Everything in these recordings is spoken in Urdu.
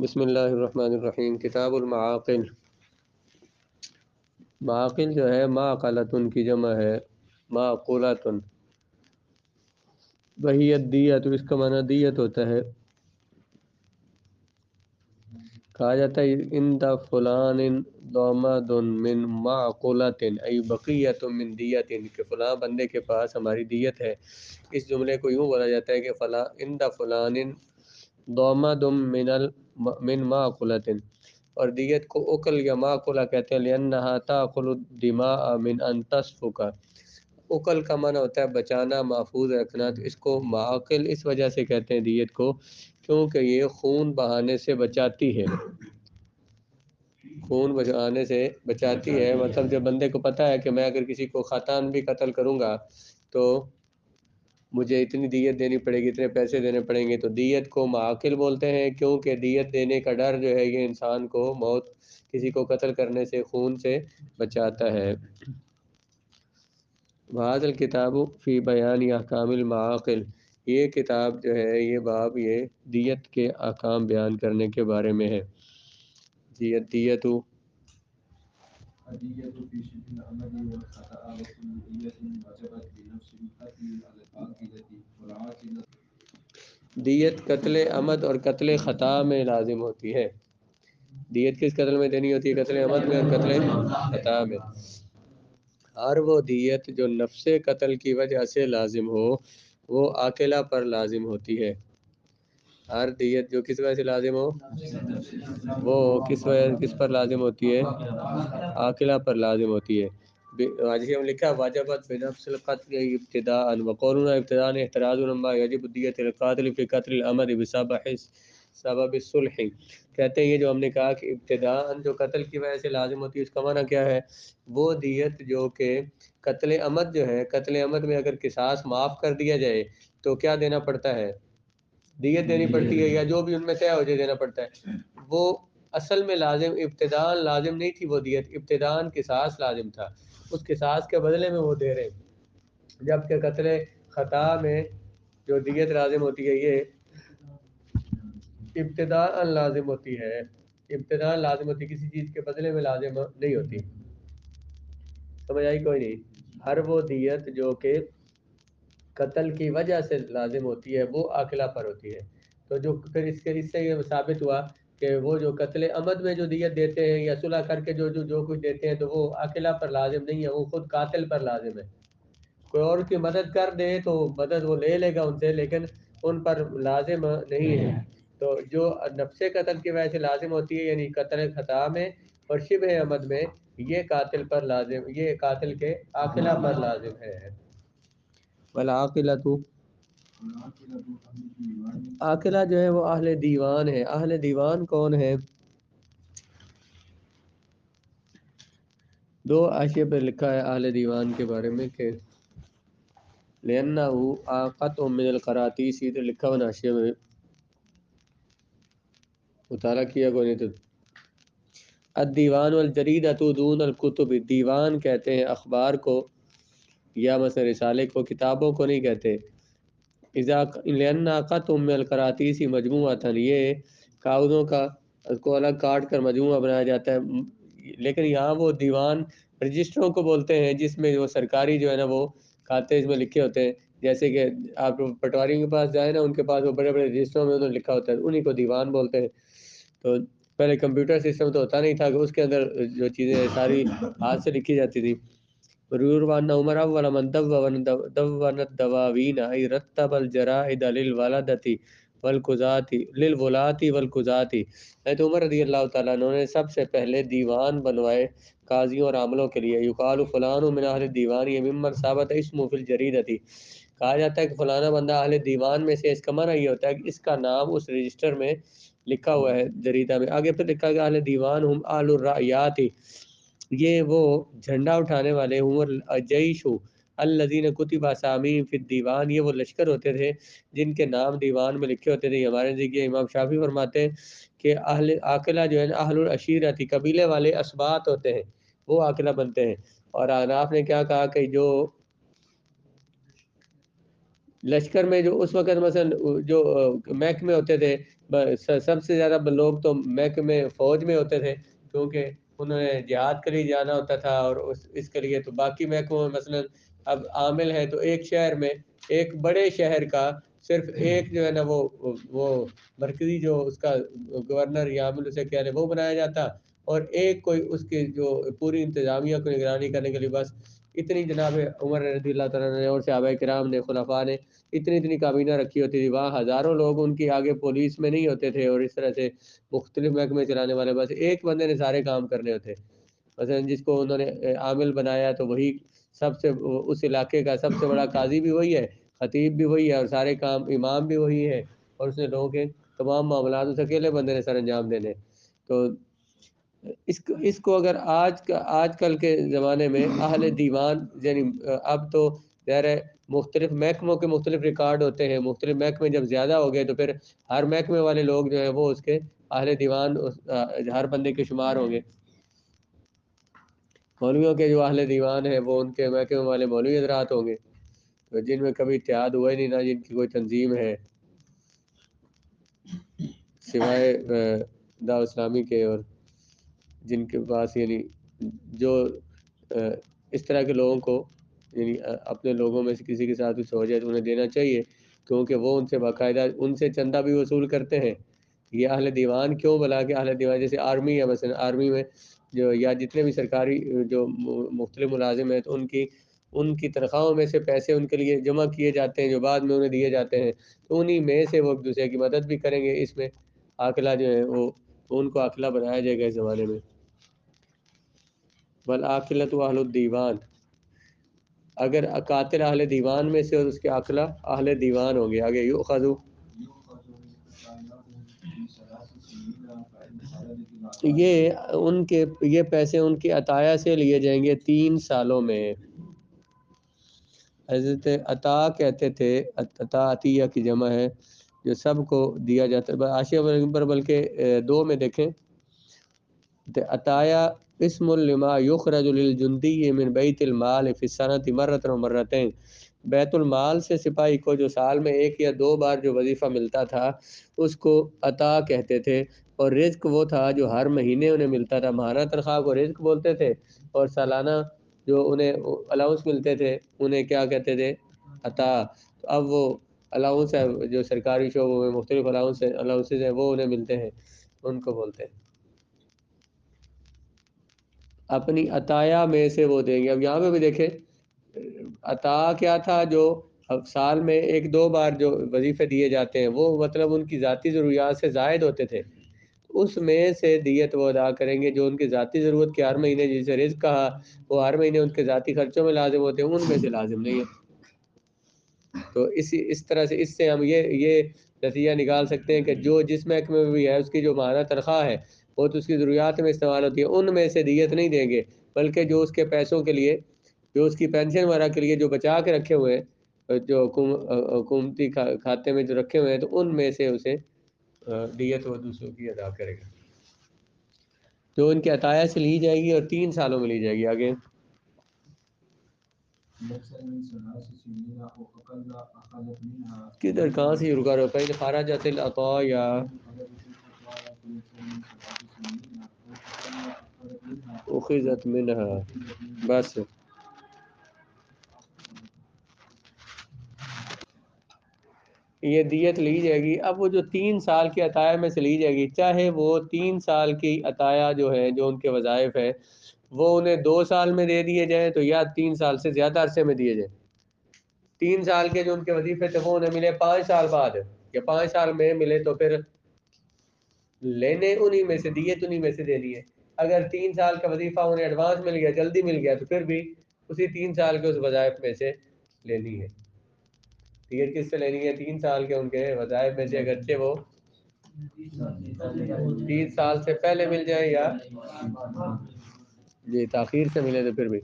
بسم اللہ الرحمن الرحیم۔ کتاب المعاقل۔ معاقل جو ہے معقلتن کی جمع ہے معقولتن، وہی الدیت، اس کا معنی دیت ہوتا ہے۔ کہا جاتا ہے ان دا فلان ضامد من معقولت ای بقیت من دیت، کہ فلاں بندے کے پاس ہماری دیت ہے۔ اس جملے کو یوں بولا جاتا ہے کہ فلاں ان دا فلان ضامد من معقولت، اور دیت کو عقل یا معقولہ کہتے ہیں، لأنہا تأخذ الدماء من ان تسفک۔ عقل کا معنی ہوتا ہے بچانا، محفوظ رکھنا، تو اس کو معقل اس وجہ سے کہتے ہیں دیت کو، کیونکہ یہ خون بہانے سے بچاتی ہے۔ خون بہانے سے بچاتی ہے، مطلب جب بندے کو پتہ ہے کہ میں اگر کسی کو خطاً بھی قتل کروں گا تو مجھے اتنی دیت دینی پڑے گی، اتنے پیسے دینے پڑیں گے، تو دیت کو معقل بولتے ہیں، کیونکہ دیت دینے کا ڈر جو ہے یہ انسان کو موت، کسی کو قتل کرنے سے، خون سے بچاتا ہے۔ وَهَذَا الْكِتَابُ فِي بَيَانِ أَحْكَامِ الْمَعَاقِلِ، یہ کتاب جو ہے، یہ باب یہ دیت کے احکام بیان کرنے کے بارے میں ہے۔ دیت الدية في شبه العمد والخطأ وكل دية وجبت بنفس القتل على العاقلة والعاقلة۔ دیت قتل عمد اور قتل خطا میں لازم ہوتی ہے۔ دیت کس قتل میں دینی ہوتی ہے؟ قتل عمد میں اور قتل خطا میں۔ ہر وہ دیت جو نفس قتل کی وجہ سے لازم ہو وہ عاقلہ پر لازم ہوتی ہے۔ ہر دیت جو کس وجہ سے لازم ہو وہ کس پر لازم ہوتی ہے؟ عاقلہ پر لازم ہوتی ہے۔ واجب لکھا واجبت بنفس القتل ابتداء، وقولنا ابتداء احتراز عما یجب الدیت القاتل فی قتل العمد سبب الصلح، کہتے ہیں یہ جو ہم نے کہا کہ ابتداء جو قتل کی وجہ سے لازم ہوتی ہے، اس کا معنی کیا ہے؟ وہ دیت جو کہ قتل عمد جو ہے، قتل عمد میں اگر قصاص معاف کر دیا جائے تو کیا دینا پڑتا ہے؟ دیت دینی پڑتی ہے، یا جو بھی ان میں طے ہو جائے دینا پڑتا ہے۔ وہ اصل میں لازم ابتداء لازم نہیں تھی وہ دیت، ابتداء قصاص لازم تھا، اس قصاص کے بدلے میں وہ دے رہے ہیں۔ جبکہ قتل خطا میں جو دیت لازم ہوتی ہے یہ ابتداء لازم ہوتی ہے، ابتداء لازم ہوتی ہے، کسی چیز کے بدلے میں لازم نہیں ہوتی۔ سمجھ آئی کوئی نہیں؟ ہر وہ دیت جو کہ قتل کی وجہ سے لازم ہوتی ہے وہ عاقلہ پر ہوتی ہے۔ تو جو پھر اس سے یہ ثابت ہوا کہ وہ جو قتل عمد میں جو دیت دیتے ہیں یا صلح کر کے جو کچھ دیتے ہیں تو وہ عاقلہ پر لازم نہیں ہے، وہ خود قاتل پر لازم ہے۔ کوئی اور کی مدد کر دے تو مدد وہ لے لے گا ان سے، لیکن ان پر لازم نہیں ہے۔ تو جو نفس قتل کی وجہ سے لازم ہوتی ہے یعنی قتل خطا میں اور شبہ عمد میں، یہ قاتل پر لازم، یہ قاتل کے عاقلہ پر لازم ہے۔ والعاقلۃ، عاقلہ جو ہے وہ اہل دیوان ہے۔ اہل دیوان کون ہے؟ دو حاشیے پہ لکھا ہے اہل دیوان کے بارے میں کہ لِأَنَّهُ آقَةٌ مِّنَ الْقَرَاطِيسِ، تو لکھا ہوا حاشیے میں، مطالعہ کیا کوئی نہیں تو۔ الدیوان والجریدۃ دون الکتب، دیوان کہتے ہیں اخبار کو یا مثلا رسالے کو، کتابوں کو نہیں کہتے۔ اذا لأن قطع من القراطیس مجموعۃ، یہ کاغذوں کا کو الگ کاٹ کر مجموعہ بنایا جاتا ہے، لیکن یہاں وہ دیوان رجسٹروں کو بولتے ہیں جس میں وہ سرکاری جو ہے نا وہ کھاتے اس میں لکھے ہوتے ہیں، جیسے کہ آپ پٹواری کے پاس جائیں نا، ان کے پاس وہ بڑے بڑے رجسٹروں میں انہوں نے لکھا ہوتا ہے، انہی کو دیوان بولتے ہیں۔ تو پہلے کمپیوٹر سسٹم تو ہوتا نہیں تھا کہ اس کے اندر جو چیزیں ساری ہاتھ سے لکھی جاتی تھی۔ روان عمر اول من دون الدواوین ای رتب الجرائد للولادتی والقضاتی للولاتی والقضاتی، حضرت عمر رضی اللہ تعالیٰ عنہ نے سب سے پہلے دیوان بنوائے قاضیوں اور عاملوں کے لیے۔ یقال فلان من اہل الدیوان ممن ثابت اسمہ فی الجریدتی، کہا جاتا ہے کہ فلانا بندہ اہل دیوان میں سے، اس کا معنی یہ ہوتا ہے کہ اس کا نام اس رجسٹر میں لکھا ہوا ہے جریدہ میں۔ آگے پھر لکھا گیا اہل دیوان ہم اہل الرعیات، یہ وہ جھنڈا اٹھانے والے، ہوں الجیش الذین کتب اسامیہم فی الدیوان، یہ وہ لشکر ہوتے تھے جن کے نام دیوان میں لکھے ہوتے تھے۔ ہمارے نزدیک امام شافعی فرماتے ہیں کہ اہل عاقلہ جو ہے نا اہل العشیرتی، قبیلے والے اسباط ہوتے ہیں، وہ عاقلہ بنتے ہیں۔ اور احناف نے کیا کہا کہ لشکر میں جو اس وقت مثلا جو محکمے ہوتے تھے، سب سے زیادہ لوگ تو محکمے فوج میں ہوتے تھے، کیونکہ انہوں نے جہاد کے لیے جانا ہوتا تھا، اور اس کے لیے تو باقی محکموں میں مثلا اب عامل ہے تو ایک شہر میں ایک بڑے شہر کا صرف ایک جو ہے نا وہ مرکزی جو اس کا گورنر یا عامل اسے کہہ لیں وہ بنایا جاتا، اور ایک کوئی اس کی جو پوری انتظامیہ کو نگرانی کرنے کے لیے بس اتنی جناب عمر رضی اللہ تعالیٰ نے اور صحابہ کرام نے خلفاء نے اتنی کابینہ رکھی ہوتی تھی، وہاں ہزاروں لوگ ان کی آگے پولیس میں نہیں ہوتے تھے، اور اس طرح سے مختلف محکمے چلانے والے بس ایک بندے نے سارے کام کرنے ہوتے، مثلا جس کو انہوں نے عامل بنایا تو وہی سب سے اس علاقے کا سب سے بڑا قاضی بھی وہی ہے، خطیب بھی وہی ہے، اور سارے کام امام بھی وہی ہے، اور اس نے لوگوں کے تمام معاملات اس اکیلے بندے نے سر انجام دینے۔ تو اس کو اگر آج کل کے زمانے میں اہل دیوان، یعنی اب تو ظاہر ہے مختلف محکموں کے مختلف ریکارڈ ہوتے ہیں، مختلف محکمے جب زیادہ ہو گئے تو پھر ہر محکمے والے لوگ جو ہیں وہ اس کے اہل دیوان ہر بندے کے شمار ہوں گے۔ مولویوں کے جو اہل دیوان ہیں وہ ان کے محکمے والے مولوی حضرات ہوں گے، جن میں کبھی اتحاد ہوا ہی نہیں، نہ جن کی کوئی تنظیم ہے سوائے دعوت اسلامی کے، اور جن کے پاس یعنی جو اس طرح کے لوگوں کو یعنی اپنے لوگوں میں سے کسی کے ساتھ کچھ ہو جائے تو انہیں دینا چاہیے، کیونکہ وہ ان سے باقاعدہ ان سے چندہ بھی وصول کرتے ہیں۔ یہ اہل دیوان کیوں بلا کے اہل دیوان، جیسے آرمی ہے مثلا، آرمی میں جو یا جتنے بھی سرکاری جو مختلف ملازم ہیں تو ان کی تنخواہوں میں سے پیسے ان کے لیے جمع کیے جاتے ہیں جو بعد میں انہیں دیے جاتے ہیں، تو انہی میں سے وہ ایک دوسرے کی مدد بھی کریں گے۔ اس میں عاقلہ جو ہے وہ ان کو عاقلہ بنایا جائے گا اس زمانے میں۔ والعاقلۃ اہل الدیوان، اگر قاتل اہل دیوان میں سے اور اس کے عاقلہ اہل دیوان ہوں گے، آگے یؤخذ یہ ان کے یہ پیسے ان کی عطایا سے لیے جائیں گے 3 سالوں میں۔ حضرت عطا کہتے تھے، عطا عطیہ کی جمع ہے جو سب کو دیا جاتا ہے، حاشیہ پر بلکہ 2 میں دیکھیں، عطایا اسم لما یخرج للجندی من بیت المال فی السنۃ مرۃ و مرتین، بیت المال سے سپاہی کو جو سال میں 1 یا 2 بار جو وظیفہ ملتا تھا اس کو عطا کہتے تھے، اور رزق وہ تھا جو ہر مہینے انہیں ملتا تھا، ماہانہ تنخواہ کو رزق بولتے تھے، اور سالانہ جو انہیں الاؤنس ملتے تھے انہیں کیا کہتے تھے؟ عطا۔ تو اب وہ الاؤنس ہے جو سرکاری شعبوں میں مختلف الاؤنسز ہیں وہ انہیں ملتے ہیں، ان کو بولتے ہیں، اپنی عطایا میں سے وہ دیں گے۔ اب یہاں پہ بھی دیکھیں عطا کیا تھا، جو سال میں 1-2 بار جو وظیفے دیے جاتے ہیں وہ مطلب ان کی ذاتی ضروریات سے زائد ہوتے تھے، اس میں سے دیت وہ ادا کریں گے جو ان کی ذاتی ضرورت کے ہر مہینے، جسے رزق کہا وہ ہر مہینے ان کے ذاتی خرچوں میں لازم ہوتے ہیں، ان میں سے لازم نہیں ہے۔ تو اس طرح سے اس سے ہم یہ نتیجہ نکال سکتے ہیں کہ جو جس محکمے میں بھی ہے اس کی جو ماہانہ تنخواہ ہے وہ تو اس کی ضروریات میں استعمال ہوتی ہے، ان میں سے دیت نہیں دیں گے، بلکہ جو اس کے پیسوں کے لیے، جو اس کی پینشن وغیرہ کے لیے جو بچا کے رکھے ہوئے ہیں، جو حکومتی کھاتے میں جو رکھے ہوئے ہیں، تو ان میں سے اسے دیت وہ دوسروں کی ادا کرے گا، جو ان کے عطایا سے لی جائے گی اور 3 سالوں میں لی جائے گی۔ آگے کدھر کہاں سے رکا رہا ہے؟ خارجت العطایا اخذت منها، بس یہ دیت لی جائے گی۔ اب وہ جو 3 سال کی عطایا میں سے لی جائے گی، چاہے وہ 3 سال کی عطایا جو ہے جو ان کے وظائف ہے وہ انہیں 2 سال میں دے دیے جائیں تو یا 3 سال سے زیادہ عرصے میں دیے جائیں، 3 سال کے جو ان کے وظیفے تھے وہ انہیں ملے 5 سال بعد، یا 5 سال میں ملے تو پھر لینے انہی میں سے، دیت انہی میں سے دینی ہے۔ اگر 3 سال کا وظیفہ انہیں ایڈوانس مل گیا، جلدی مل گیا، تو پھر بھی اسی 3 سال کے اس وظائف میں سے لینی ہے۔ دیت کس سے لینی ہے؟ 3 سال کے ان کے وظائف میں سے، اگرچہ وہ 3 سال سے پہلے مل جائے یا جی تاخیر سے ملے تو پھر بھی۔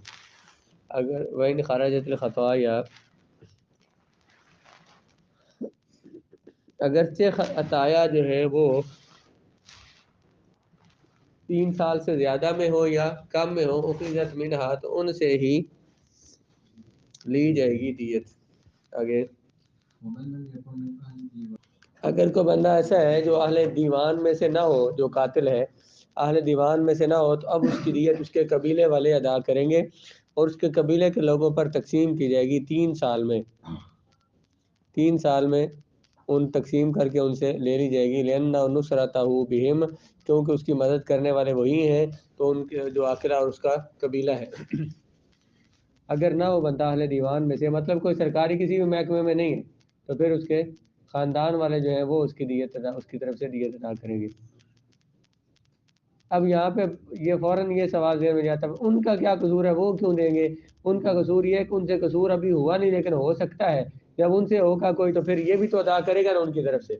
اگر وَإِنْ خَرَجَتِ الْخَطَايَا، اگرچہ عطایا جو ہے وہ 3 سال سے زیادہ میں ہو یا کم میں ہو، اخذت منہا، تو ان سے ہی لی جائے گی دیت۔ آگے ومن لم يكن من أهل الديوان اگر کوئی بندہ ایسا ہے جو اہل دیوان میں سے نہ ہو، جو قاتل ہے اہل دیوان میں سے نہ ہو، تو اب اس کی دیت اس کے قبیلے والے ادا کریں گے، اور اس کے قبیلے کے لوگوں پر تقسیم کی جائے گی 3 سال میں، 3 سال میں ان تقسیم کر کے ان سے لے لی جائے گی، لأن نصرتہ بہم، کیونکہ اس کی مدد کرنے والے وہی ہیں تو ان کے جو عاقلہ اور اس کا قبیلہ ہے۔ اگر نہ وہ بندہ اہل دیوان میں سے، مطلب کوئی سرکاری کسی بھی محکمے میں نہیں ہے، تو پھر اس کے خاندان والے جو ہیں وہ اس کی دیت ادا، اس کی طرف سے دیت ادا کریں گے۔ اب یہاں پہ یہ فوراً یہ سوال ذہن میں جاتا ہے ان کا کیا قصور ہے، وہ کیوں دیں گے؟ ان کا قصور یہ ہے کہ ان سے قصور ابھی ہوا نہیں، لیکن ہو سکتا ہے جب ان سے ہوگا کوئی تو پھر یہ بھی تو ادا کرے گا نا ان کی طرف سے۔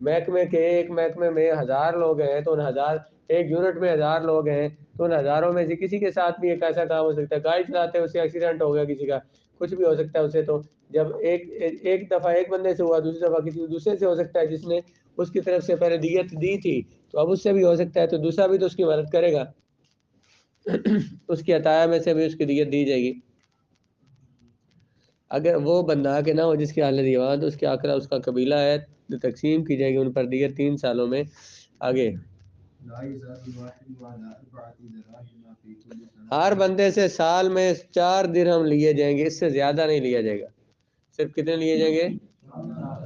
محکمے کے ایک محکمے میں 1000 لوگ ہیں تو ان 1000، ایک یونٹ میں 1000 لوگ ہیں تو ان 1000 میں سے کسی کے ساتھ بھی ایک ایسا کام ہو سکتا ہے، گاڑی چلاتے ہیں اسے ایکسیڈنٹ ہو گیا کسی کا، کچھ بھی ہو سکتا ہے اسے، تو جب ایک دفعہ ایک بندے سے ہوا، دوسری دفعہ کسی دوسرے سے ہو سکتا ہے جس نے اس کی طرف سے پہلے دیت دی تھی، تو اب اس سے بھی ہو سکتا ہے، تو دوسرا بھی تو اس کی مدد کرے گا، اس کی عطایا میں سے بھی اس کی دیت دی جائے گی۔ اگر وہ بندہ کہ نہ ہو جس کی حالت دیوان، تو اس کے عاقلہ اس کا قبیلہ ہے تو تقسیم کی جائے گی ان پر دیت 3 سالوں میں۔ آگے لا يزال الواحد على 4 دراهم في كل سنة ہر بندے سے سال میں 4 درہم لیے جائیں گے، اس سے زیادہ نہیں لیا جائے گا۔ صرف کتنے لیے جائیں گے؟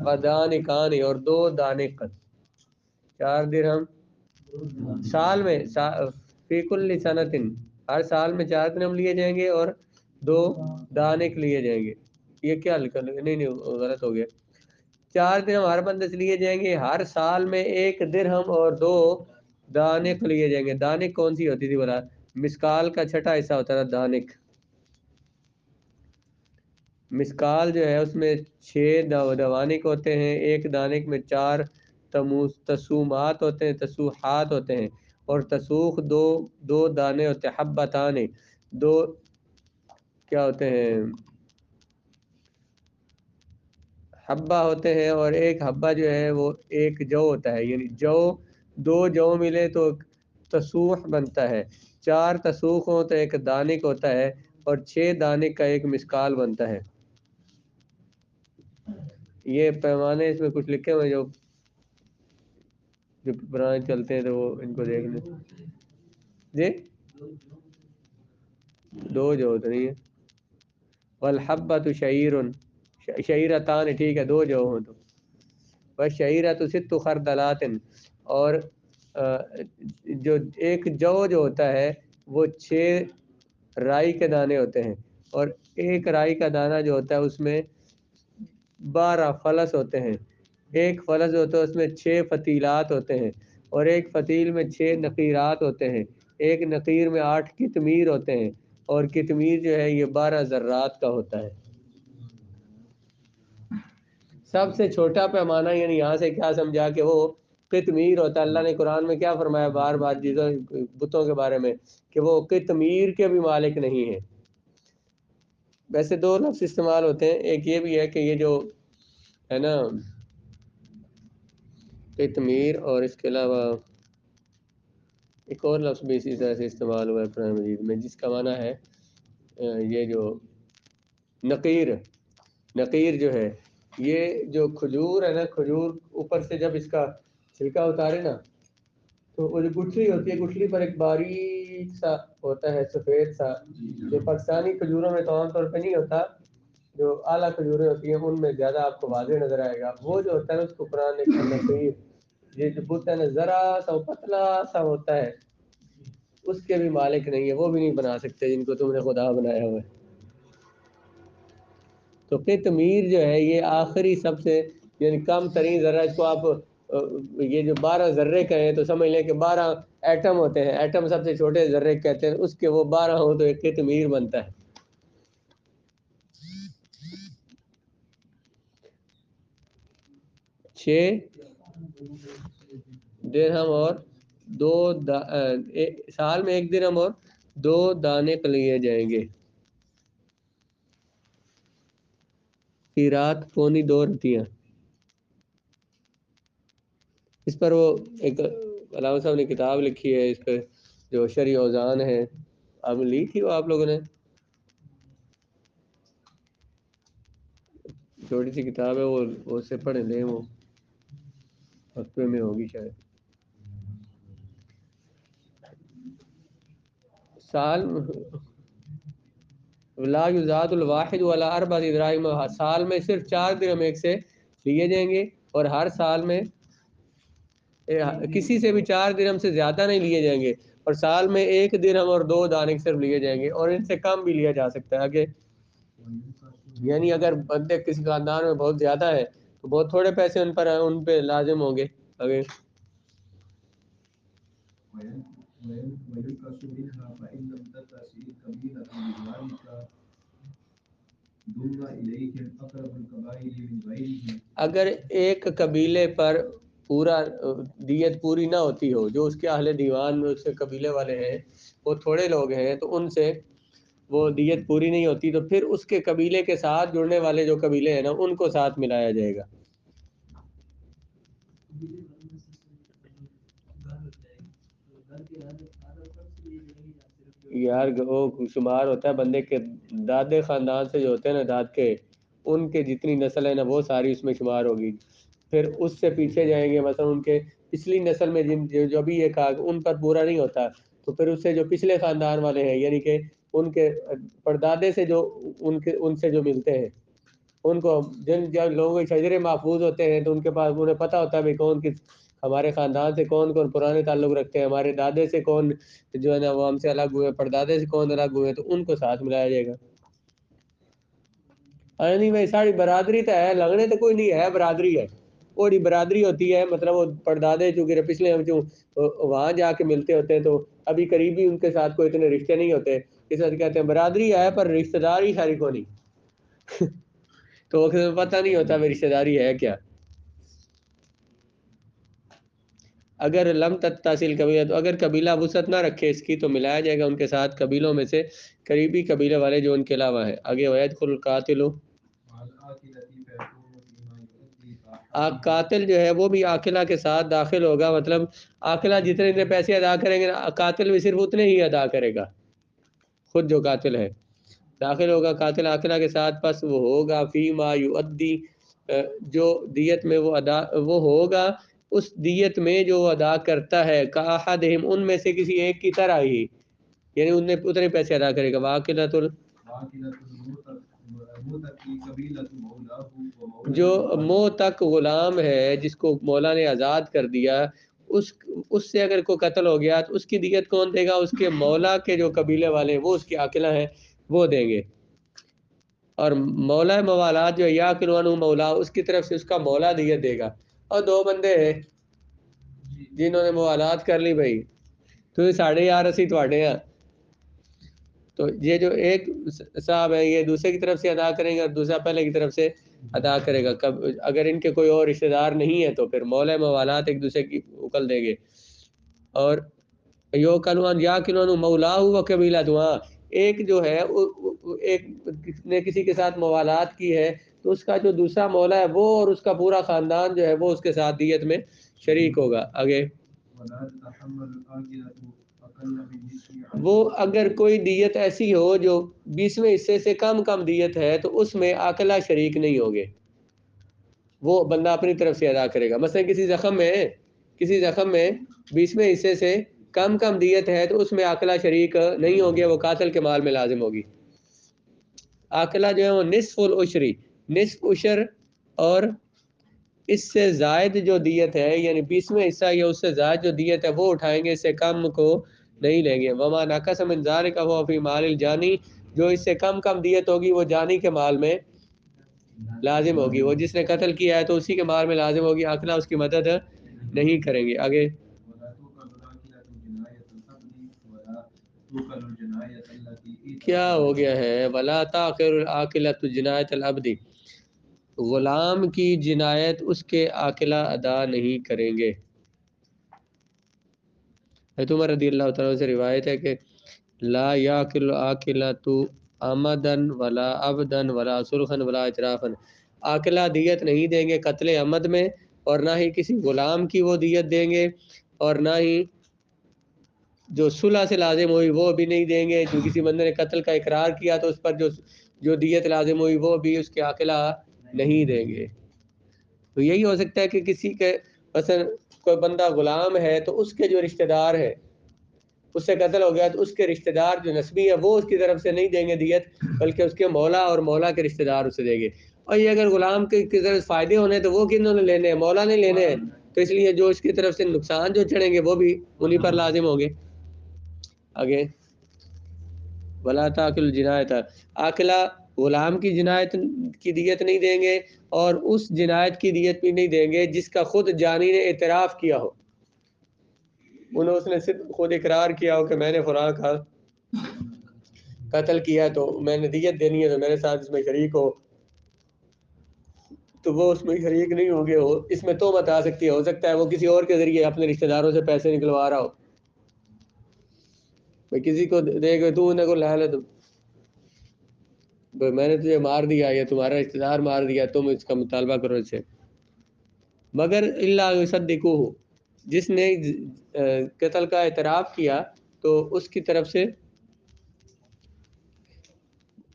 ودانکانی، اور 2 دانک، 4 درہم سال میں، فی کل سنتن، ہر سال میں 4 درہم لیے جائیں گے اور 2 دانک لیے جائیں گے۔ یہ کیا لکھا؟ نہیں غلط ہو گیا۔ 4 درہم ہر بندے سے لیے جائیں گے، ہر سال میں 1 درہم اور 2 دانک لیے جائیں گے۔ دانک کون سی ہوتی تھی بولا؟ مسکال کا چھٹا حصہ ہوتا تھا دانک۔ مسکال جو ہے اس میں 6 دوانک ہوتے ہیں، ایک دانک میں 4 تسومات ہوتے ہیں، تسوحات ہوتے ہیں، اور تسوخ دو دانے ہوتے ہیں، حبتان، 2 کیا ہوتے ہیں، حبہ ہوتے ہیں، اور ایک حبہ جو ہے وہ ایک جو ہوتا ہے، یعنی جو 2 جو ملے تو تسوح بنتا ہے، 4 تسوخ ہو تو ایک دانک ہوتا ہے، اور 6 دانک کا ایک مسکال بنتا ہے۔ یہ پیمانے اس میں کچھ لکھے ہوئے جو پرانے چلتے ہیں تو وہ ان کو دیکھ لیں جی، 2 جو تو نہیں ہے، والحبۃ شعیر، شعیرتان، ٹھیک ہے 2 جو ہوں تو، بس شعیرت 6 خردلات، اور جو ایک جو ہوتا ہے وہ 6 رائی کے دانے ہوتے ہیں، اور ایک رائی کا دانہ جو ہوتا ہے اس میں 12 فلس ہوتے ہیں، ایک فلس ہوتا ہے اس میں 6 فتیلات ہوتے ہیں، اور ایک فتیل میں 6 نقیرات ہوتے ہیں، ایک نقیر میں 8 کتمیر ہوتے ہیں، اور کتمیر جو ہے یہ 12 ذرات کا ہوتا ہے۔ سب سے چھوٹا پیمانہ، یعنی یہاں سے کیا سمجھا کہ وہ قطمیر ہوتا ہے۔ اللہ نے قرآن میں کیا فرمایا بار بار چیزوں بتوں کے بارے میں کہ وہ قطمیر کے بھی مالک نہیں ہیں۔ ویسے 2 لفظ استعمال ہوتے ہیں، ایک یہ بھی ہے کہ یہ جو ہے نا قطمیر، اور اس کے علاوہ ایک اور لفظ بھی اسی طرح سے استعمال ہوا ہے قرآن مجید میں جس کا معنی ہے یہ جو نقیر، نقیر جو ہے یہ جو کھجور ہے نا، کھجور اوپر سے جب اس کا چھلکا اتارے نا تو وہ جو گٹھلی ہوتی ہے، گٹھلی پر ایک باریک سا ہوتا ہے سفید سا، جو پاکستانی کھجوروں میں تو عام طور پہ نہیں ہوتا، جو اعلیٰ کھجوریں ہوتی ہیں ان میں زیادہ آپ کو واضح نظر آئے گا، وہ جو ہوتا ہے نا اس کو قرآن نے نقیر، یہ جو بت ہے نا ذرا سا پتلا سا ہوتا ہے، اس کے بھی مالک نہیں ہے، وہ بھی نہیں بنا سکتے جن کو تم نے خدا بنایا ہوا ہے۔ تو قطمیر جو ہے یہ آخری سب سے یعنی کم ترین ذرہ، اس کو آپ یہ جو 12 ذرے کہیں تو سمجھ لیں کہ 12 ایٹم ہوتے ہیں، ایٹم سب سے چھوٹے ذرے کہتے ہیں، اس کے وہ 12 ہوں تو ایک قطمیر بنتا ہے۔ 6 درہم اور 2 سال میں 1 درہم اور 2 دانک لیے جائیں گے۔ رات پونی 2 رتیاں۔ اس پر وہ ایک علامہ صاحب نے کتاب لکھی ہے اس پہ جو شرعی اوزان ہے، اب لی تھی وہ آپ لوگوں نے، چھوٹی سی کتاب ہے وہ اس سے پڑھ لیں، وہ مکتبے میں ہوگی شاید. سال لا یزاد الواحد ولا اربع دراہم، سال میں صرف 4 درہم ایک سے لیے جائیں گے، اور ہر سال میں کسی سے بھی 4 درہم سے زیادہ نہیں لیے جائیں گے، اور سال میں 1 درہم اور 2 دانک صرف لیے جائیں گے، اور ان سے کم بھی لیا جا سکتا ہے آگے. یعنی اگر بندے کسی خاندان میں بہت زیادہ ہے تو بہت تھوڑے پیسے ان پہ لازم ہوں گے آگے. وينقص منها فإن لم تتصل القبيلة بذلك ضم إليهم أقرب القبائل من غيرهم. اگر ایک قبیلے پر پورا دیت پوری نہ ہوتی ہو، جو اس کے اہل دیوان میں اس کے قبیلے والے ہیں وہ تھوڑے لوگ ہیں، تو ان سے وہ دیت پوری نہیں ہوتی، تو پھر اس کے قبیلے کے ساتھ جڑنے والے جو قبیلے ہیں نا ان کو ساتھ ملایا جائے گا. یار وہ شمار ہوتا ہے بندے کے دادے خاندان سے جو ہوتے ہیں نا، داد کے ان کے جتنی نسل ہے نا وہ ساری اس میں شمار ہوگی. پھر اس سے پیچھے جائیں گے، مثلا ان کے پچھلی نسل میں جو بھی یہ کہا ان پر پورا نہیں ہوتا، تو پھر اس سے جو پچھلے خاندان والے ہیں، یعنی کہ ان کے پردادے سے جو ان سے جو ملتے ہیں ان کو، جن لوگوں کے شجرے محفوظ ہوتے ہیں تو ان کے پاس انہیں پتہ ہوتا ہے بھی کون کس ہمارے خاندان سے کون کون پرانے تعلق رکھتے ہیں، ہمارے دادے سے کون جو ہے نا وہ ہم سے الگ ہوئے، پردادے سے کون الگ ہوئے، تو ان کو ساتھ ملایا جائے گا. ارے نہیں بھائی، ساری برادری تو ہے، لگنے تو کوئی نہیں ہے، برادری ہے، وہی برادری ہوتی ہے. مطلب وہ پردادے چونکہ پچھلے ہم جو وہاں جا کے ملتے ہوتے ہیں تو ابھی قریبی ان کے ساتھ کوئی اتنے رشتے نہیں ہوتے، اس وجہ کہتے ہیں برادری ہے پر رشتہ داری ساری کو نہیں. تو پتہ نہیں ہوتا میری رشتہ داری ہے کیا. اگر لم تتصل قبیلہ، تو اگر قبیلہ وسعت نہ رکھے اس کی، تو ملایا جائے گا ان کے ساتھ قبیلوں میں سے قریبی قبیلے والے جو ان کے علاوہ ہیں. آگے ویدخل القاتل، قاتل جو ہے وہ بھی عاقلہ کے ساتھ داخل ہوگا. مطلب عاقلہ جتنے اتنے پیسے ادا کریں گے قاتل بھی صرف اتنے ہی ادا کرے گا، خود جو قاتل ہے داخل ہوگا قاتل عاقلہ کے ساتھ. پس وہ ہوگا فیما یؤدی، جو دیت میں وہ ہوگا اس دیت میں جو وہ ادا کرتا ہے، کاحدہم ان میں سے کسی ایک کی طرح ہی، یعنی انہیں اتنے پیسے ادا کرے گا. واقعۃ جو موتق غلام ہے جس کو مولا نے آزاد کر دیا، اس سے اگر کوئی قتل ہو گیا تو اس کی دیت کون دے گا؟ اس کے مولا کے جو قبیلے والے ہیں وہ اس کی عاقلہ ہیں وہ دیں گے. اور مولا موالات جو یا کنوان مولا، اس کی طرف سے اس کا مولا دیت دے گا. اور 2 بندے ہیں جنہوں نے موالات کر لی بھائی، تو یہ 11.5 اسی تواڈے ہیں، تو یہ جو ایک صاحب ہے یہ دوسرے کی طرف سے ادا کریں گے اور دوسرا پہلے کی طرف سے ادا کرے گا. اگر ان کے کوئی اور رشتہ دار نہیں ہے تو پھر مولا موالات ایک دوسرے کی اکل دیں گے. اور یو کنوان یا کنوان مولا و قبیلہ، ہاں ایک جو ہے ایک نے کسی کے ساتھ موالات کی ہے تو اس کا جو دوسرا مولا ہے وہ اور اس کا پورا خاندان جو ہے وہ اس کے ساتھ دیت میں شریک ہوگا. آگے وہ اگر کوئی دیت ایسی ہو جو 20ویں حصے سے کم دیت ہے تو اس میں عاقلہ شریک نہیں ہوگے، وہ بندہ اپنی طرف سے ادا کرے گا. مثلا کسی زخم میں 20ویں حصے سے کم دیت ہے تو اس میں عاقلہ شریک نہیں ہوگے، وہ قاتل کے مال میں لازم ہوگی. عاقلہ جو ہے وہ نصف العشری، نصف عشر اور اس سے زائد جو دیت ہے، یعنی 20ویں حصہ یا اس سے زائد جو دیت ہے وہ اٹھائیں گے، اس سے کم کو نہیں لیں گے. وما نقص من ذلک فهو فی مال الجانی، جو اس سے کم دیت ہوگی وہ جانی کے مال میں لازم ہوگی. وہ جس نے قتل کیا ہے تو اسی کے مال میں لازم ہوگی، عاقلہ اس کی مدد نہیں کریں گے. آگے کیا ہو گیا ہے؟ ولا تاخر العاقلۃ جنایت العبد، غلام کی جنایت اس کے عاقلہ ادا نہیں کریں گے. حضرت عمر رضی اللہ تعالیٰ سے روایت ہے کہ لا یاکل عاقلۃ عمدن ولا عبدن ولا سلخن ولا اطرافن، عاقلہ دیت نہیں دیں گے قتل عمد میں، اور نہ ہی کسی غلام کی وہ دیت دیں گے، اور نہ ہی جو صلح سے لازم ہوئی وہ بھی نہیں دیں گے. جو کسی بندے نے قتل کا اقرار کیا تو اس پر جو دیت لازم ہوئی وہ بھی اس کے عاقلہ نہیں دیں گے۔ تو یہی ہو سکتا ہے کہ کسی کے مثلا کوئی بندہ غلام ہے تو اس کے جو رشتہ دار ہے اس سے قتل ہو گیا تو اس کے رشتہ دار جو نسبی ہے وہ اس کی طرف سے نہیں دیں گے دیت، بلکہ اس کے مولا اور مولا کے رشتہ دار اسے دیں گے۔ اور یہ اگر غلام کی طرف فائدے ہونے تو وہ کنہوں نے لینے ہیں؟ مولا نے لینے ہیں، تو اس لیے جو اس کی طرف سے نقصان جو چڑھیں گے وہ بھی انہی پر لازم ہوں گے۔ آگے ولا تاکل الجنایت، عاقلہ غلام کی جنایت کی دیت نہیں دیں گے اور اس جنایت کی دیت بھی نہیں دیں گے جس کا خود جانی نے اعتراف کیا ہو، اس نے صرف خود اقرار کیا ہو کہ میں نے فلاں کا قتل کیا تو میں نے دیت دینی ہے تو میرے ساتھ اس میں شریک ہو، تو وہ اس میں شریک نہیں ہوں گے، اس میں تہمت آ سکتی ہے، ہو سکتا ہے وہ کسی اور کے ذریعے اپنے رشتہ داروں سے پیسے نکلوا رہا ہو، بھئی کسی کو دے گئے تو انہیں کو لے لے، تو میں نے تجھے مار دیا یا تمہارا رشتہ دار مار دیا، تم اس کا مطالبہ کرو اس سے، مگر اللہ یصدقوہ، جس نے قتل کا اعتراف کیا تو اس کی طرف سے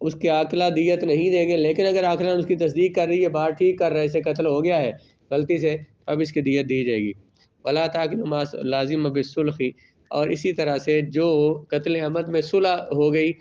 اس کی عاقلہ دیت نہیں دیں گے، لیکن اگر عاقلہ اس کی تصدیق کر رہی ہے، بات ٹھیک کر رہے سے قتل ہو گیا ہے غلطی سے، اب اس کی دیت دی جائے گی۔ ولا تاکل ما لازم بالصلح، اور اسی طرح سے جو قتل عمد میں صلح ہو گئی